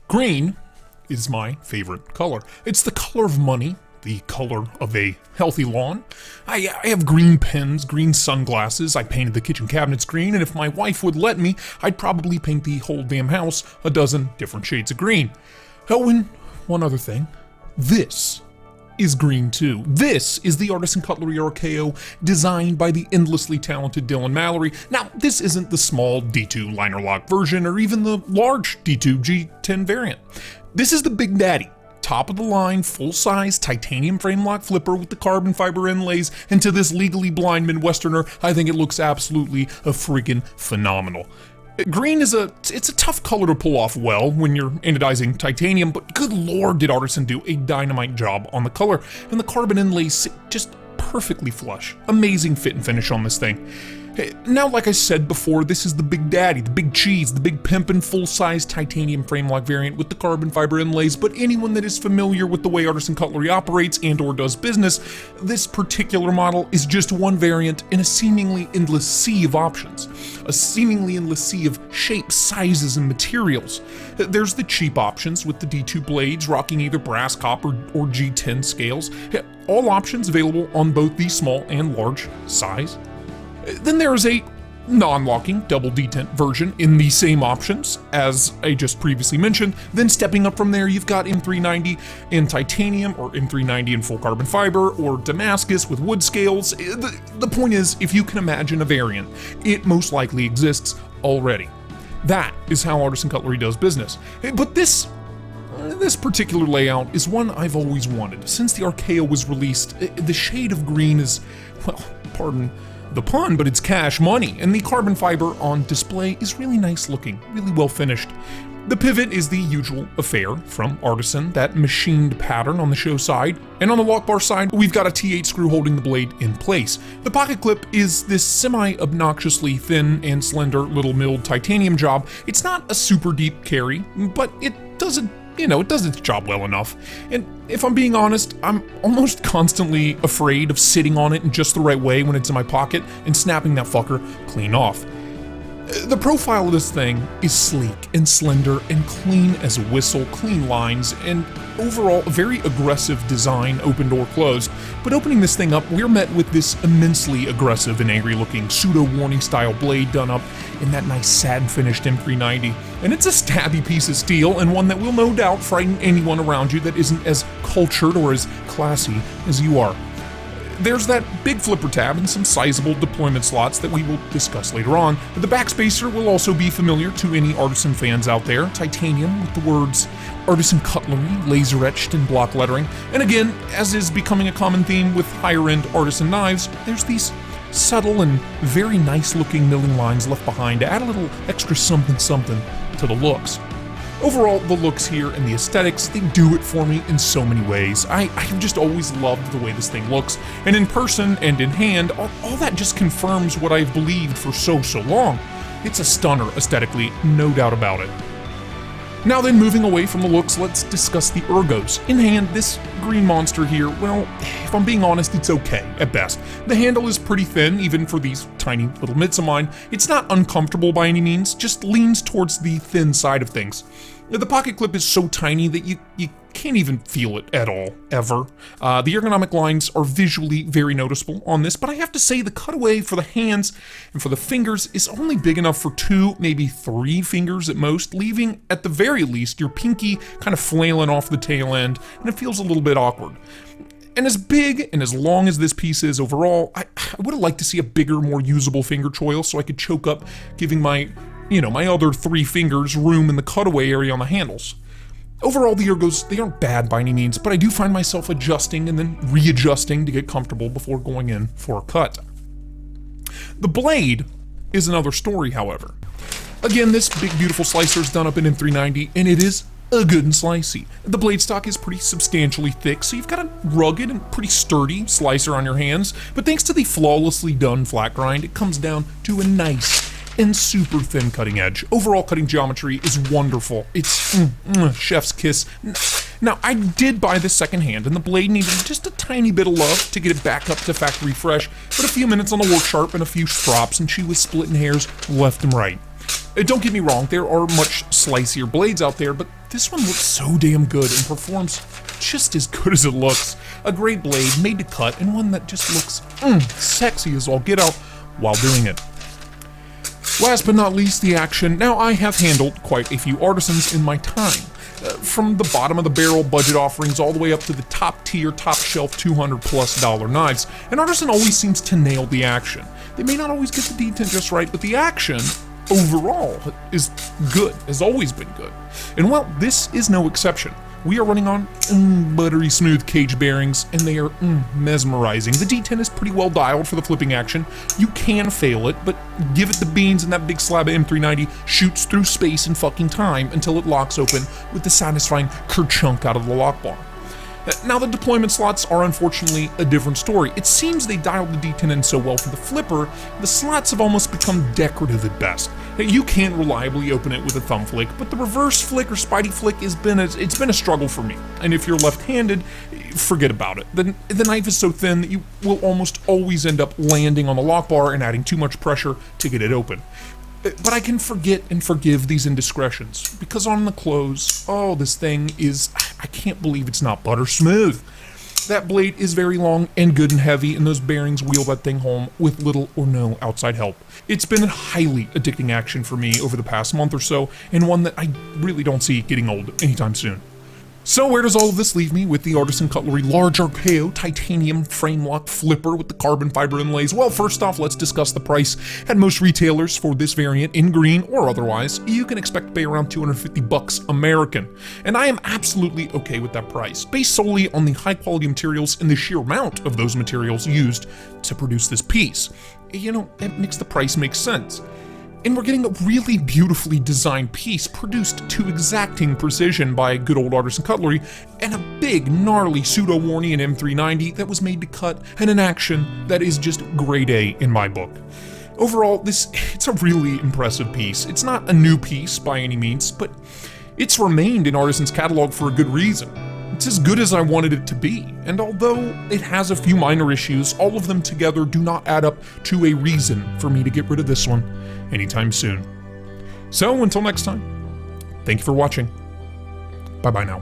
Green is my favorite color. It's the color of money, the color of a healthy lawn. I have green pens, green sunglasses. I painted the kitchen cabinets green, and if my wife would let me, I'd probably paint the whole damn house a dozen different shades of green. Oh, and one other thing. This is green too. This is the Artisan Cutlery Archaeo designed by the endlessly talented Dylan Mallery. Now, this isn't the small D2 liner lock version or even the large D2 G10 variant. This is the Big Daddy, top of the line, full-size titanium Framelock flipper with the carbon fiber inlays, and to this legally blind Midwesterner, I think it looks absolutely freaking phenomenal. Green is it's a tough color to pull off well when you're anodizing titanium, but good lord did Artisan do a dynamite job on the color, and the carbon inlays sit just perfectly flush. Amazing fit and finish on this thing. Now, like I said before, this is the Big Daddy, the big cheese, the big pimpin' full-size titanium Framelock variant with the carbon fiber inlays, but anyone that is familiar with the way Artisan Cutlery operates and or does business, this particular model is just one variant in a seemingly endless sea of options. A seemingly endless sea of shapes, sizes, and materials. There's the cheap options with the D2 blades rocking either brass, copper, or G10 scales. All options available on both the small and large size. Then there is a non-locking double detent version in the same options as I just previously mentioned. Then stepping up from there, you've got M390 in titanium, or M390 in full carbon fiber, or Damascus with wood scales. The point is, if you can imagine a variant, it most likely exists already. That is how Artisan Cutlery does business. But this particular layout is one I've always wanted. Since the Archaeo was released, the shade of green is, well, pardon the pun, but it's cash money, and the carbon fiber on display is really nice looking, really well finished. The pivot is the usual affair from Artisan, that machined pattern on the show side, and on the lock bar side, we've got a T8 screw holding the blade in place. The pocket clip is this semi-obnoxiously thin and slender little milled titanium job. It's not a super deep carry, but it does its job well enough. And if I'm being honest, I'm almost constantly afraid of sitting on it in just the right way when it's in my pocket and snapping that fucker clean off. The profile of this thing is sleek and slender and clean as a whistle, clean lines, and overall a very aggressive design, open door closed. But opening this thing up, we're met with this immensely aggressive and angry looking pseudo-warning style blade done up in that nice satin finished M390. And it's a stabby piece of steel, and one that will no doubt frighten anyone around you that isn't as cultured or as classy as you are. There's that big flipper tab and some sizable deployment slots that we will discuss later on. The backspacer will also be familiar to any Artisan fans out there. Titanium with the words Artisan Cutlery laser etched in block lettering. And again, as is becoming a common theme with higher end Artisan knives, there's these subtle and very nice looking milling lines left behind to add a little extra something something to the looks. Overall, the looks here and the aesthetics, they do it for me in so many ways. I've just always loved the way this thing looks, and in person and in hand, all that just confirms what I've believed for so long. It's a stunner aesthetically, no doubt about it. Now then, moving away from the looks, let's discuss the ergos. In hand, this green monster here, well, if I'm being honest, it's okay at best. The handle is pretty thin, even for these tiny little mitts of mine. It's not uncomfortable by any means, just leans towards the thin side of things. The pocket clip is so tiny that you can't even feel it at all, ever. The ergonomic lines are visually very noticeable on this, but I have to say the cutaway for the hands and for the fingers is only big enough for 2, maybe 3 fingers at most, leaving, at the very least, your pinky kind of flailing off the tail end, and it feels a little bit awkward. And as big and as long as this piece is overall, I would have liked to see a bigger, more usable finger choil so I could choke up, giving my other 3 fingers room in the cutaway area on the handles. Overall, the ergos, they aren't bad by any means, but I do find myself adjusting and then readjusting to get comfortable before going in for a cut. The blade is another story, however. Again, this big beautiful slicer is done up in M390, and it is a good and slicey. The blade stock is pretty substantially thick, so you've got a rugged and pretty sturdy slicer on your hands, but thanks to the flawlessly done flat grind, it comes down to a nice and super thin cutting edge. Overall cutting geometry is wonderful. It's chef's kiss. Now, I did buy this secondhand, and the blade needed just a tiny bit of love to get it back up to factory fresh, but a few minutes on the work sharp and a few strops, and she was splitting hairs left and right. Don't get me wrong, there are much slicier blades out there, but this one looks so damn good and performs just as good as it looks. A great blade made to cut, and one that just looks sexy as all get out while doing it. Last but not least, the action. Now, I have handled quite a few Artisans in my time. From the bottom of the barrel budget offerings all the way up to the top tier, top shelf $200+ knives, and Artisan always seems to nail the action. They may not always get the detent just right, but the action overall is good, has always been good. And well, this is no exception. We are running on buttery smooth cage bearings, and they are mesmerizing. The detent is pretty well dialed for the flipping action. You can fail it, but give it the beans and that big slab of M390 shoots through space and fucking time until it locks open with the satisfying kerchunk out of the lock bar. Now, the deployment slots are unfortunately a different story. It seems they dialed the detent in so well for the flipper, the slots have almost become decorative at best. You can't reliably open it with a thumb flick, but the reverse flick or spidey flick it's been a struggle for me. And if you're left-handed, forget about it. The knife is so thin that you will almost always end up landing on the lock bar and adding too much pressure to get it open. But I can forget and forgive these indiscretions, because on the close, oh, this thing is, I can't believe it's not butter smooth. That blade is very long and good and heavy, and those bearings wheel that thing home with little or no outside help. It's been a highly addicting action for me over the past month or so, and one that I really don't see getting old anytime soon. So where does all of this leave me with the Artisan Cutlery large Archaeo titanium Framelock flipper with the carbon fiber inlays? Well, first off, let's discuss the price. At most retailers for this variant, in green or otherwise, you can expect to pay around $250 American. And I am absolutely okay with that price, based solely on the high quality materials and the sheer amount of those materials used to produce this piece. You know, it makes the price make sense. And we're getting a really beautifully designed piece produced to exacting precision by good old Artisan Cutlery, and a big, gnarly pseudo-Warney and M390 that was made to cut, and an action that is just grade A in my book. Overall, it's a really impressive piece. It's not a new piece by any means, but it's remained in Artisan's catalog for a good reason. It's as good as I wanted it to be, and although it has a few minor issues, all of them together do not add up to a reason for me to get rid of this one anytime soon. So until next time, thank you for watching. Bye-bye now.